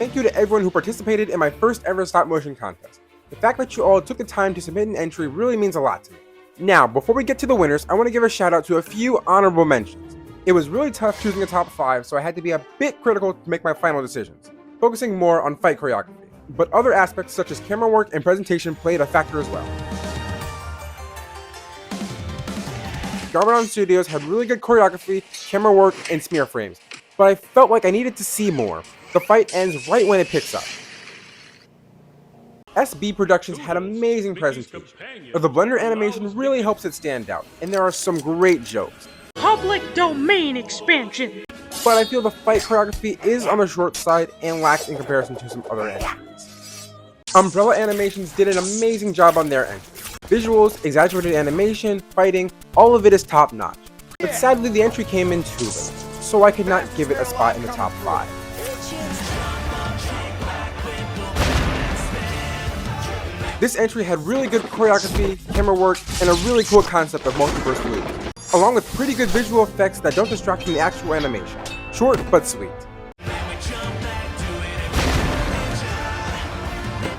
Thank you to everyone who participated in my first ever stop motion contest. The fact that you all took the time to submit an entry really means a lot to me. Now, before we get to the winners, I want to give a shout out to a few honorable mentions. It was really tough choosing a top 5, so I had to be a bit critical to make my final decisions, focusing more on fight choreography. But other aspects such as camera work and presentation played a factor as well. Garmadon Studios had really good choreography, camera work, and smear frames, but I felt like I needed to see more. The fight ends right when it picks up. SB Productions had amazing presentation. The Blender animation really helps it stand out, and there are some great jokes. Public domain expansion! But I feel the fight choreography is on the short side and lacks in comparison to some other entries. Umbrella Animations did an amazing job on their entry. Visuals, exaggerated animation, fighting, all of it is top notch. But sadly the entry came in too late, so I could not give it a spot in the top 5. This entry had really good choreography, camera work, and a really cool concept of multiverse movies, along with pretty good visual effects that don't distract from the actual animation. Short but sweet.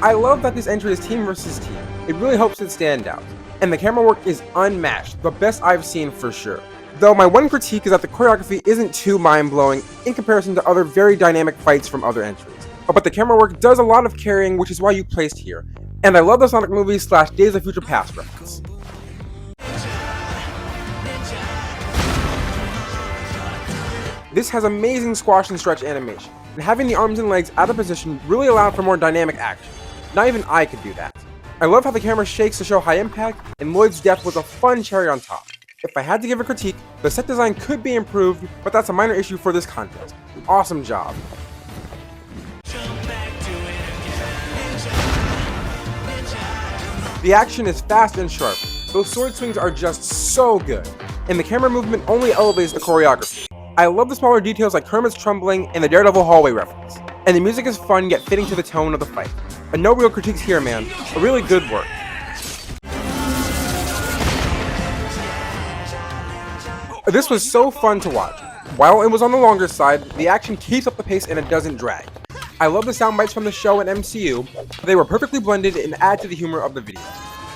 I love that this entry is team versus team. It really helps it stand out. And the camera work is unmatched, the best I've seen for sure. Though my one critique is that the choreography isn't too mind-blowing in comparison to other very dynamic fights from other entries. But the camera work does a lot of carrying, which is why you placed here. And I love the Sonic movies / Days of Future Past reference. This has amazing squash and stretch animation, and having the arms and legs out of position really allowed for more dynamic action. Not even I could do that. I love how the camera shakes to show high impact, and Lloyd's death was a fun cherry on top. If I had to give a critique, the set design could be improved, but that's a minor issue for this contest. Awesome job. The action is fast and sharp, those sword swings are just so good, and the camera movement only elevates the choreography. I love the smaller details like Kermit's trembling and the Daredevil hallway reference, and the music is fun yet fitting to the tone of the fight. And no real critiques here, man, a really good work. This was so fun to watch. While it was on the longer side, the action keeps up the pace and it doesn't drag. I love the sound bites from the show and MCU, they were perfectly blended and add to the humor of the video.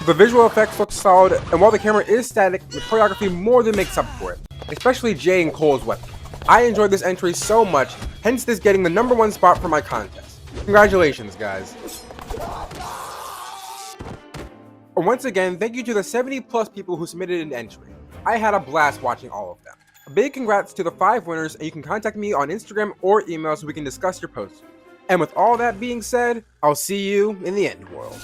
The visual effects look solid, and while the camera is static, the choreography more than makes up for it, especially Jay and Cole's weapon. I enjoyed this entry so much, hence this getting the #1 spot for my contest. Congratulations, guys. Once again, thank you to the 70+ people who submitted an entry. I had a blast watching all of them. A big congrats to the 5 winners, and you can contact me on Instagram or email so we can discuss your posts. And with all that being said, I'll see you in the Endworld.